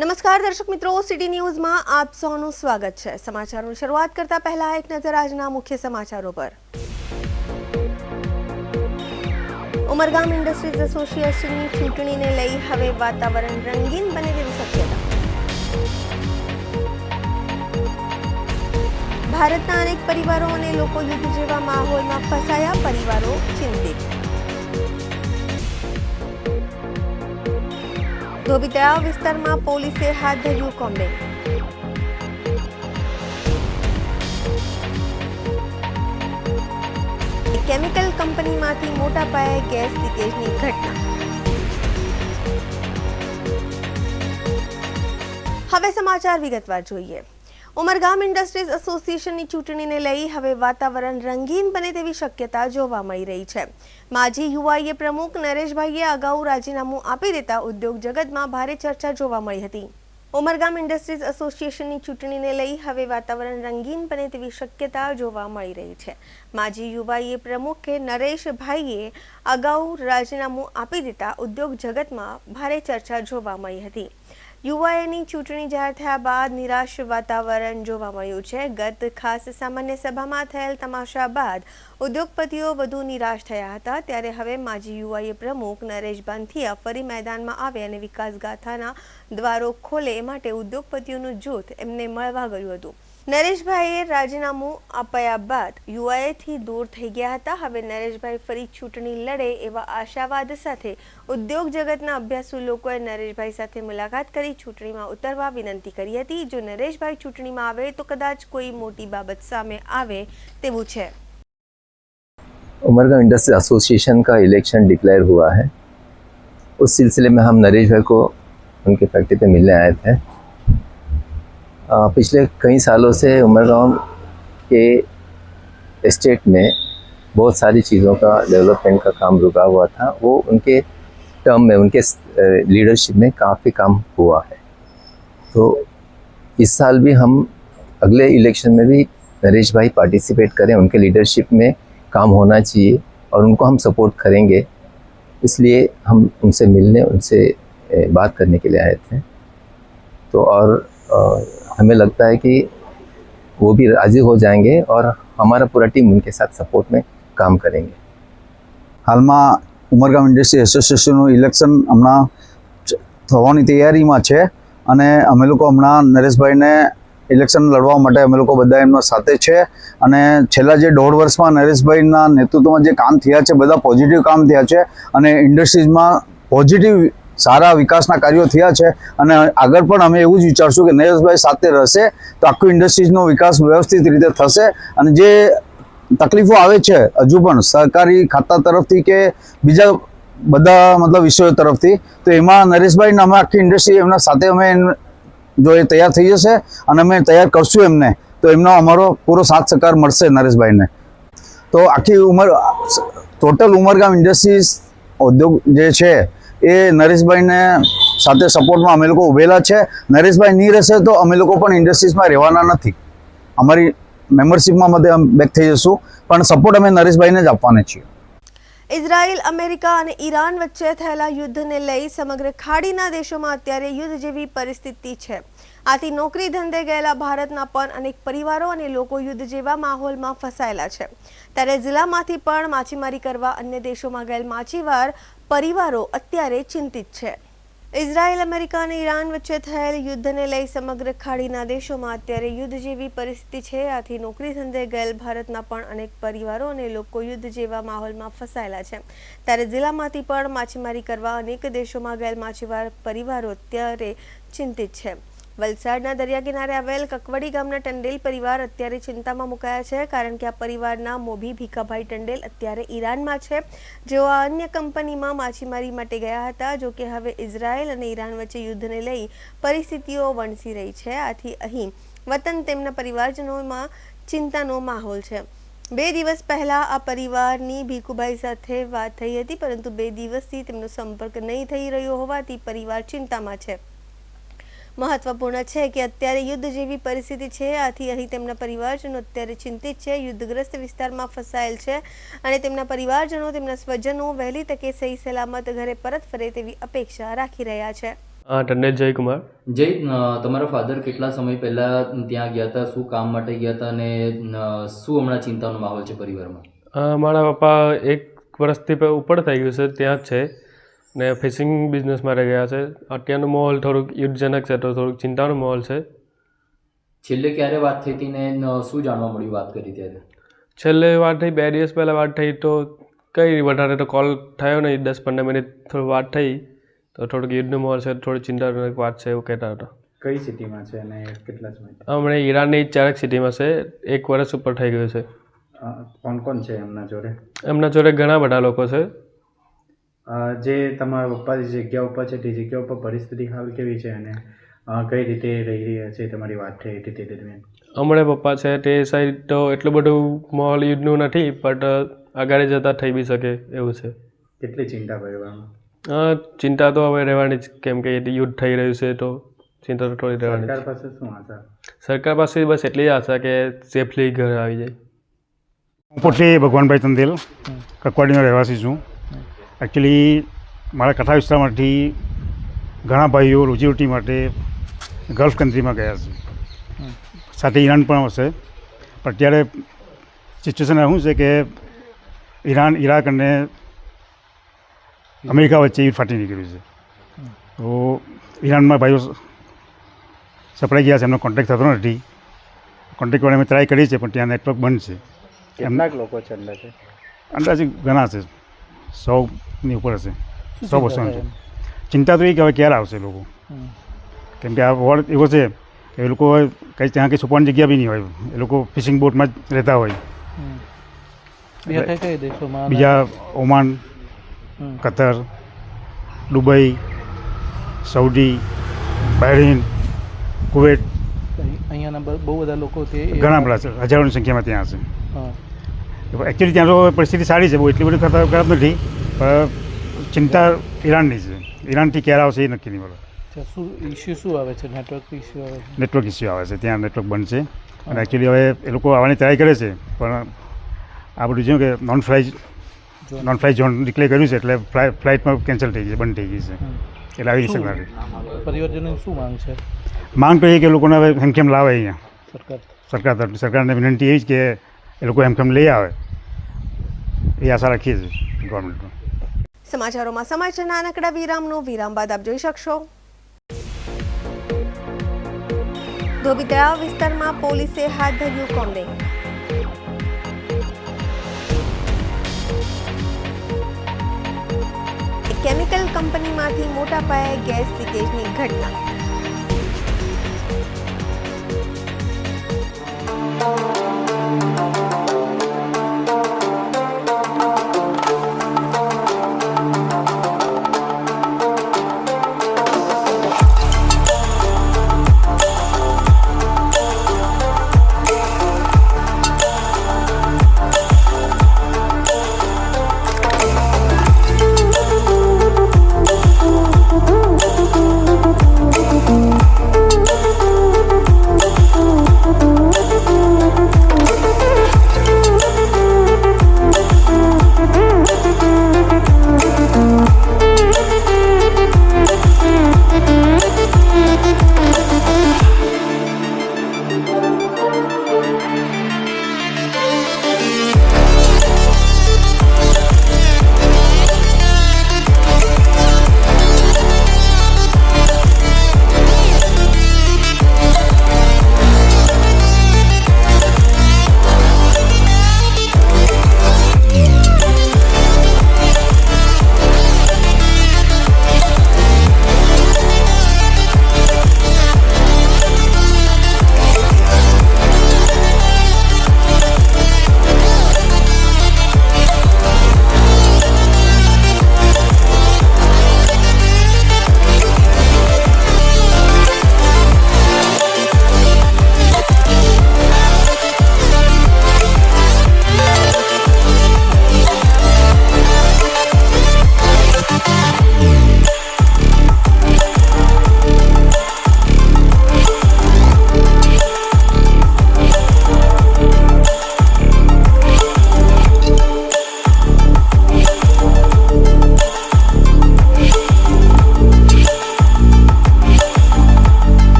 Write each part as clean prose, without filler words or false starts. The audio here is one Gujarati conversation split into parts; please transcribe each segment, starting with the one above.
નમસ્કાર દર્શક મિત્રો, સિટી ન્યૂઝમાં આપ સૌનું સ્વાગત છે। સમાચારોની શરૂઆત કરતા પહેલા એક નજર આજના મુખ્ય સમાચારો પર। ઉમરગામ ઇન્ડસ્ટ્રીઝ એસોસિએશનની ચૂંટણીને લઈ હવે વાતાવરણ રંગીન બને તેવી શક્યતા। ભારતના અનેક પરિવારો અને લોકો યુદ્ધ જેવા માહોલમાં ફસાયા, પરિવારો ચિંતિત। ધોબી તળાવ વિસ્તારમાં પોલીસે હાથ ધર્યું કોમ્બિંગ। કેમિકલ કંપનીમાંથી મોટા પાયે ગેસ લીકેજની ઘટના। હવે સમાચાર વિગતવાર જોઈએ। ઉમરગામ ઇન્ડસ્ટ્રીઝ એસોસિએશનની ચૂંટણીને લઈ હવે વાતાવરણ રંગીન બને તેવી શક્યતા જોવા મળી રહી છે। માજી યુવાઈએ પ્રમુખ નરેશભાઈએ અગાઉ રાજીનામું આપી દેતા ઉદ્યોગ જગતમાં ભારે ચર્ચા જોવા મળી હતી। ઉમરગામ ઇન્ડસ્ટ્રીઝ એસોસિએશનની ચૂંટણીને લઈ હવે વાતાવરણ રંગીન બને તેવી શક્યતા જોવા મળી રહી છે। માજી યુવાઈએ પ્રમુખ નરેશભાઈએ અગાઉ રાજીનામું આપી દેતા ઉદ્યોગ જગતમાં ભારે ચર્ચા જોવા મળી હતી। યુવાએની ચૂંટણી જાહેર થયા બાદ નિરાશ વાતાવરણ જોવા મળ્યું છે। ગત ખાસ સામાન્ય સભામાં થયેલ તમાશા બાદ ઉદ્યોગપતિઓ વધુ નિરાશ થયા હતા, ત્યારે હવે માજી યુવાએ પ્રમુખ નરેશ બાંથિયા ફરી મેદાનમાં આવે અને વિકાસ ગાથાના દ્વારો ખોલે એ માટે ઉદ્યોગપતિઓનું જૂથ એમને મળવા ગયું હતું। નરેશભાઈએ રાજીનામું આપ્યા બાદ યુવાએથી દૂર થઈ ગયા હતા। હવે નરેશભાઈ ફરી ચૂંટણી લડે એવા આશાવાદ સાથે ઉદ્યોગ જગતના અભ્યાસુ લોકોએ નરેશભાઈ સાથે મુલાકાત કરી ચૂંટણીમાં ઉતરવા વિનંતી કરી હતી। જો નરેશભાઈ ચૂંટણીમાં આવે તો કદાચ કોઈ મોટી બાબત સામે આવે તેવું છે। उमरगाम इंडस्ट्री एसोसिएशन का इलेक्शन डिक्लेयर हुआ है। उस सिलसिले में हम नरेश भाई को उनके फैक्ट्री पे मिलने आए थे। पिछले कई सालों से उमरगाम के एस्टेट में बहुत सारी चीज़ों का डेवलपमेंट का काम रुका हुआ था। वो उनके टर्म में, उनके लीडरशिप में काफ़ी काम हुआ है। तो इस साल भी हम अगले इलेक्शन में भी नरेश भाई पार्टिसिपेट करें, उनके लीडरशिप में काम होना चाहिए और उनको हम सपोर्ट करेंगे। इसलिए हम उनसे मिलने, उनसे बात करने के लिए आए थे। तो और हमें लगता है कि वो भी राज़ी हो जाएंगे और हमारा पूरा टीम उनके साथ सपोर्ट में काम करेंगे। हाल में उमरगाम इंडस्ट्री एसोसिएशन इलेक्शन हमणा थवानी तैयारी में है अने अमे लोग हमणा नरेशभाई ने इलेक्शन लड़वा माटे अमे लोग बधा एमना साथे छे अने छेल्ला जे 1.5 वर्ष में नरेशभाईना नेतृत्वमां जे काम थया छे बधा पॉजिटिव काम थया छे अने इंडस्ट्रीज में पॉजिटिव सारा विकासना कार्यों थया छे अने आगळ पण अमे एवुं ज विचारशुं के नरेशभाई साथे रहेशे तो आखुं इंडस्ट्रीजनो विकास व्यवस्थित रीते थशे अने जे तकलीफों आवे छे हजू पण सरकारी खाता तरफथी के बीजा बधा मतलब विषयों तरफथी तो एमां नरेशभाई ने अमे आखी इंडस्ट्री एमना साथे अमे जो ये तैयार थई जशे अने अमे तैयार करशुं एमने तो एमनो अमारो पूरो साथ सहकार मळशे नरेशभाई ने। तो आखी टोटल उमरगाम इंडस्ट्रीज उद्योग जे छे ए नरेशभाई ने साथे सपोर्ट में अमे लोग उभेला छे। नरेशभाई नहीं रहेशे तो अमे लोग पण इंडस्ट्रीज में रहेवाना नथी। अमारी मेम्बरशीप में मध्य बेक थई जशुं पण सपोर्ट अमे नरेशभाई ने ज आपवाना छीए। ઇઝરાયલ, અમેરિકા અને ઈરાન વચ્ચે થયેલા યુદ્ધને લઈ સમગ્ર ખાડીના દેશોમાં અત્યારે યુદ્ધ જેવી પરિસ્થિતિ છે। આથી નોકરી ધંધે ગયેલા ભારતના પણ અનેક પરિવારો અને લોકો યુદ્ધ જેવા માહોલમાં ફસાયેલા છે। ત્યારે જિલ્લામાંથી પણ માછીમારી કરવા અન્ય દેશોમાં ગયેલ માછીમાર પરિવારો અત્યારે ચિંતિત છે। ઇઝરાયલ, અમેરિકા અને ઈરાન વચ્ચે થયેલ યુદ્ધને લઈ સમગ્ર ખાડીના દેશોમાં અત્યારે યુદ્ધ જેવી પરિસ્થિતિ છે। આથી નોકરી ધંધે ગયેલ ભારતના પણ અનેક પરિવારો અને લોકો યુદ્ધ જેવા માહોલમાં ફસાયેલા છે। ત્યારે જિલ્લામાંથી પણ માછીમારી કરવા અનેક દેશોમાં ગયેલ માછીમાર પરિવારો અત્યારે ચિંતિત છે। વલસાડના દરિયા કિનારે આવેલ કકવડી ગામના ટંડેલ પરિવાર અત્યારે ચિંતામાં મુકાયા છે, કારણ કે આ પરિવારના મોભી ભીખાભાઈ ટંડેલ અત્યારે ઈરાનમાં છે, જેઓ આ અન્ય કંપનીમાં માછીમારી માટે ગયા હતા। જો કે હવે ઇઝરાયલ અને ઈરાન વચ્ચે યુદ્ધને લઈ પરિસ્થિતિઓ વણસી રહી છે। આથી અહીં વતન તેમના પરિવારજનોમાં ચિંતાનો માહોલ છે। 2 દિવસ પહેલા આ પરિવારની ભીખુભાઈ સાથે વાત થઈ હતી, પરંતુ 2 દિવસથી તેમનો સંપર્ક નહીં થઈ રહ્યો હોવાથી પરિવાર ચિંતામાં છે। મહત્વપૂર્ણ છે કે અત્યારે યુદ્ધ જેવી પરિસ્થિતિ છે, આથી અહીં તેમના પરિવારજનો અત્યારે ચિંતિત છે, યુદ્ધગ્રસ્ત વિસ્તારમાં ફસાયેલ છે અને તેમના પરિવારજનો તેમના સ્વજનો વહેલી તકે સહી સલામત ઘરે પરત ફરે તેવી અપેક્ષા રાખી રહ્યા છે। ટંડેલ જયકુમાર. જય, તમારા ફાધર કેટલા સમય પહેલાં ત્યાં ગયા હતા, શું કામ માટે ગયા હતા અને શું હમણાં ચિંતાનો માહોલ છે પરિવારમાં? મારા પપ્પા 1 વર્ષથી ઉપર થઈ ગયું છે, ત્યાં જ છે ને ફિશિંગ બિઝનેસ માટે ગયા છે. અત્યારનો માહોલ થોડુંક યુદ્ધજનક છે, તો થોડુંક ચિંતાનો માહોલ છે. છેલ્લે ક્યારે વાત થઈ હતી ને શું જાણવા મળ્યું વાત કરી ત્યારે? છેલ્લે વાત થઈ 2 દિવસ પહેલાં વાત થઈ, તો કંઈ વધારે તો કોલ થયો નહીં, 10-15 મિનિટ થોડી વાત થઈ, તો થોડુંક યુદ્ધનો માહોલ છે, થોડી ચિંતાજનક વાત છે એવું કહેતા હતા. કઈ સિટીમાં છે અને કેટલા સમય? હમણાં ઈરાનની ચારક સિટીમાં છે, 1 વર્ષ ઉપર થઈ ગયું છે. કોણ કોણ છે એમના જોડે? એમના જોડે ઘણા બધા લોકો છે. જે તમારા પપ્પા જે જગ્યા ઉપર છે તે જગ્યા ઉપર પરિસ્થિતિ હાલ કેવી છે અને કઈ રીતે રહી રહ્યા છે? તમારી વાત થઈ હતી તે દરમિયાન. હમણાં પપ્પા છે તે સાઈડ તો એટલું બધું માહોલ યુદ્ધનું નથી, બટ આગળ જતાં થઈ બી શકે એવું છે. કેટલી ચિંતા પરિવારમાં? ચિંતા તો હવે રહેવાની જ, કેમ કે યુદ્ધ થઈ રહ્યું છે, તો ચિંતા તો થોડી રહેવાની સરકાર જ. પાસે શું આશા? સરકાર પાસે બસ એટલી જ આશા કે સેફલી ઘરે આવી જાય. હું પોતે ભગવાનભાઈ તંદેલ કકવાડીનો રહેવાસી છું. એકચ્યુઅલી મારા કથા વિસ્તારમાંથી ઘણા ભાઈઓ રોજીરોટી માટે ગલ્ફ કન્ટ્રીમાં ગયા છે, સાથે ઈરાન પણ હશે. પણ અત્યારે સિચ્યુએશન શું છે કે ઈરાન, ઈરાક અને અમેરિકા વચ્ચે યુદ્ધ ફાટી નીકળ્યું છે. તો ઈરાનમાં ભાઈઓ સપ્લાય ગયા છે, એમનો કોન્ટેક્ટ થતો નથી. કોન્ટેક્ટ વાળા અમે ટ્રાય કરી છે, પણ ત્યાં નેટવર્ક બંધ છે. કેટલાક લોકો છે અંદાજે? અંદાજે ઘણા છે, 100ની ઉપર હશે, 100-200. ચિંતા તો એ કે હવે ક્યારે આવશે લોકો, કેમ કે આ વોર એવો છે કે એ લોકો કંઈ ત્યાં કંઈ છુપવાની જગ્યા બી નહીં હોય. એ લોકો ફિશિંગ બોટમાં જ રહેતા હોય. બીજા Oman, Qatar, Dubai, સૌદી, Bahrain, Kuwait, અહીંયાના બહુ બધા લોકો છે, ઘણા બધા છે, હજારોની સંખ્યામાં ત્યાં હશે. એકચ્યુઅલી ત્યાં તો પરિસ્થિતિ સારી છે, બહુ એટલી બધી ખરાબ નથી, પણ ચિંતા ઈરાનની છે. ઈરાનથી ક્યારે આવશે એ નક્કી નહીં બોલો. શું ઇસ્યુ શું આવે છે? નેટવર્ક ઇસ્યુ આવે છે. નેટવર્ક ઇસ્યુ આવે છે, ત્યાં નેટવર્ક બંધ છે. અને એકચ્યુઅલી હવે એ લોકો આવવાની ટ્રાય કરે છે, પણ આ બધું જેવું કે નોન ફ્લાય ઝોન ડિક્લેર કર્યું છે, એટલે ફ્લાઇટમાં કેન્સલ થઈ ગઈ, બંધ થઈ ગઈ છે, એટલે આવી શકતા નથી. પરિવારજનોની શું માંગ છે? માંગ તો એ કે લોકોને હવે હેમખેમ લાવે અહીંયા સરકાર તરફથી. સરકારને વિનંતી એવી જ કે એ લોકો હેમખેમ લઈ આવે, એ આશા રાખીએ છીએ ગવર્મેન્ટમાં. સમાચારોમાં સમય છે નાનકડા વિરામનો. વિરામ બાદ આપ જોઈ શકશો ધોબી તળાવ વિસ્તારમાં પોલીસે હાથ ધર્યું કોમ્બિંગ. કેમિકલ કંપનીમાંથી મોટા પાયે ગેસ લીકેજની ઘટના.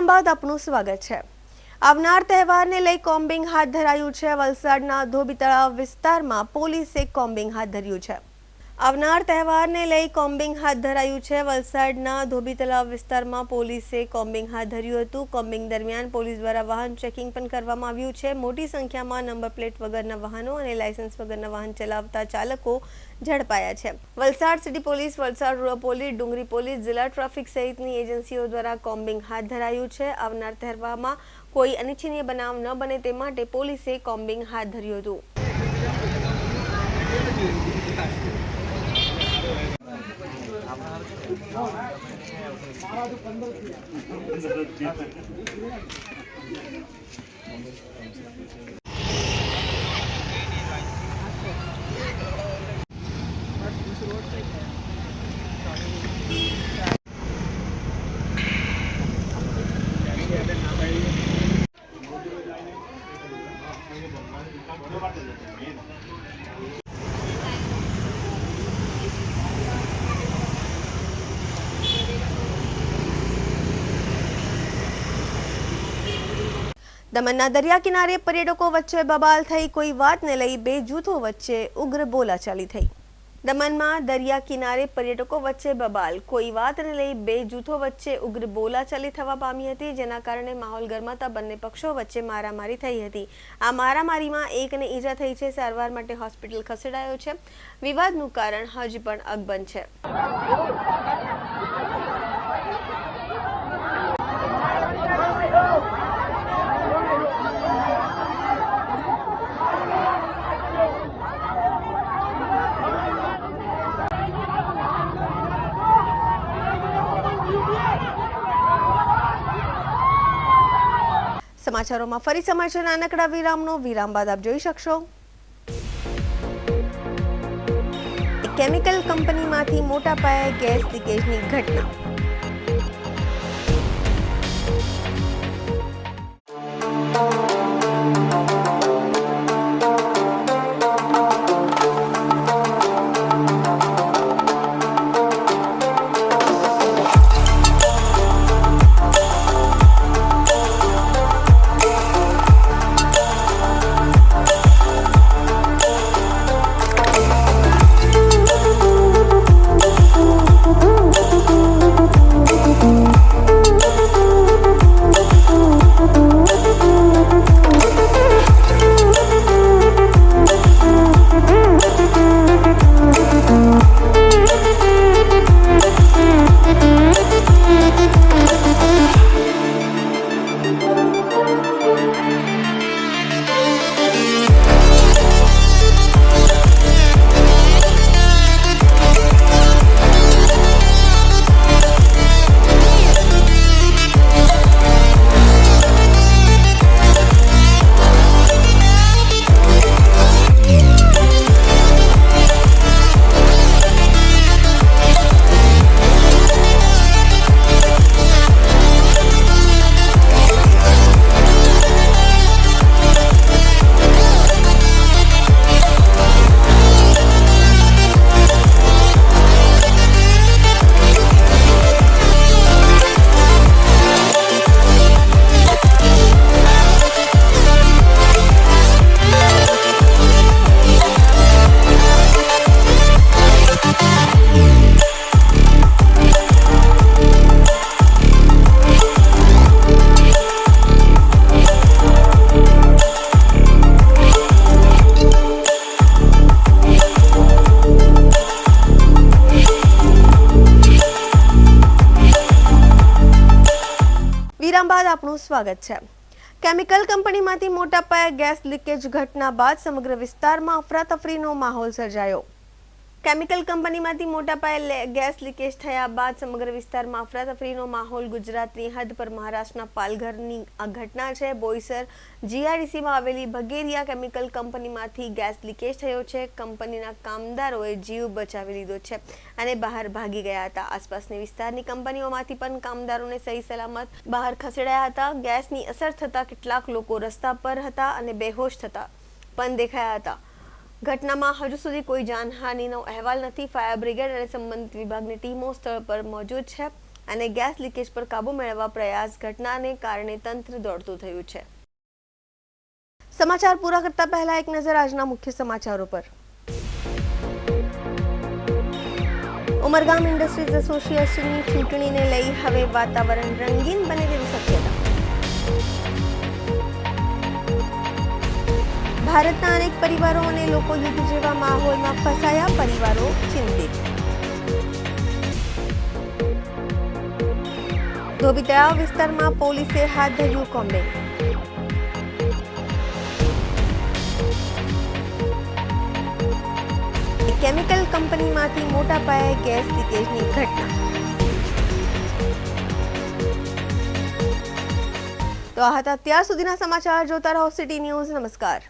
વિરામ બાદ આપનું સ્વાગત છે। આવનાર તહેવારને લઈ કોમ્બિંગ હાથ ધરાયું છે। વલસાડના ધોબી તળાવ વિસ્તારમાં પોલીસે કોમ્બિંગ હાથ ધર્યું છે। આવનાર તહેવારને લઈ કોમ્બિંગ હાથ ધરાયું છે। વલસાડના ધોબી તળાવ વિસ્તારમાં પોલીસે કોમ્બિંગ હાથ ધર્યું હતું। કોમ્બિંગ દરમિયાન પોલીસ દ્વારા વાહન ચેકિંગ પણ કરવામાં આવ્યું છે। મોટી સંખ્યામાં નંબર પ્લેટ વગરના વાહનો અને લાયસન્સ વગરના વાહન ચલાવતા ચાલકો ઝડપાયા છે। Valsad city police, Valsad rural police, Dungri police, જિલ્લા ટ્રાફિક સહિતની એજન્સીઓ દ્વારા કોમ્બિંગ હાથ ધરાયું છે। આવનાર તહેવારમાં કોઈ અનિચ્છનીય બનાવ ન બને તે માટે પોલીસે કોમ્બિંગ હાથ ધર્યું હતું। દમણના દરિયા કિનારે પર્યટકો વચ્ચે બબાલ થઈ। કોઈ વાતને લઈ બે જૂથો વચ્ચે ઉગ્ર બોલાચાલી થઈ। દમણમાં દરિયા કિનારે પર્યટકો વચ્ચે બબાલ, કોઈ વાતને લઈ બે જૂથો વચ્ચે ઉગ્ર બોલાચાલી થવા પામી હતી, જેના કારણે માહોલ ગરમાતા બંને પક્ષો વચ્ચે મારામારી થઈ હતી। આ મારામારીમાં એકને ઈજા થઈ છે, સારવાર માટે હોસ્પિટલ ખસેડાયો છે। વિવાદનું કારણ હજી પણ અકબંધ છે। સમાચારોમાં ફરી સમય છે નાનકડા વિરામનો। વિરામ બાદ આપ જોઈ શકશો કેમિકલ કંપનીમાંથી મોટા પાયે ગેસ લીકેજની ઘટના। વિરામ બાદ આપનું સ્વાગત છે। કેમિકલ કંપનીમાંથી મોટા પાયે ગેસ લીકેજ ઘટના બાદ સમગ્ર વિસ્તારમાં અફરાતફરીનો માહોલ સર્જાયો। કેમિકલ કંપનીમાંથી મોટા પાયે ગેસ લીકેજ થયા બાદ સમગ્ર વિસ્તારમાં અફરાતફરીનો માહોલ। ગુજરાતની હદ પર મહારાષ્ટ્રના પાલઘરની આ ઘટના છે। બોઈસર જીઆઈડીસીમાં આવેલી બગેરિયા કેમિકલ કંપનીમાંથી ગેસ લીકેજ થયો છે। કંપનીના કામદારોએ જીવ બચાવી લીધો છે અને બહાર ભાગી ગયા હતા। આસપાસની વિસ્તારની કંપનીઓમાંથી પણ કામદારોને સહી સલામત બહાર ખસેડાયા હતા। ગેસની અસર થતાં કેટલાક લોકો રસ્તા પર હતા અને બેહોશ થતા પણ દેખાયા હતા। ઘટનામાં હજુ સુધી કોઈ જાનહાનિનો અહેવાલ નથી। ફાયર બ્રિગેડ અને સંબંધિત વિભાગની ટીમો સ્થળ પર મોજૂદ છે। અને ગેસ લીકેજ પર કાબૂ મેળવવા પ્રયાસ ઘટનાને કારણે તંત્ર દોડતું થયું છે. સમાચાર પૂરા કરતા પહેલા એક નજર આજના મુખ્ય સમાચારો પર. ઉમરગામ ઇન્ડસ્ટ્રીઝ એસોસિએશનની ચૂંટણીને લઈ હવે વાતાવરણ રંગીન બને તેવી શક્યતા. ભારતના અનેક પરિવારો અને લોકો યુદ્ધ જેવા માહોલમાં ફસાયા, પરિવારો ચિંતિત. ધોબી તળાવ વિસ્તારમાં પોલીસે હાથ ધર્યું કોમ્બિંગ. કેમિકલ કંપનીમાંથી મોટા પાયે ગેસ લીકેજની ઘટના. તો આ હતા અત્યાર સુધીના સમાચાર. જોતા રહો સિટી ન્યૂઝ. નમસ્કાર.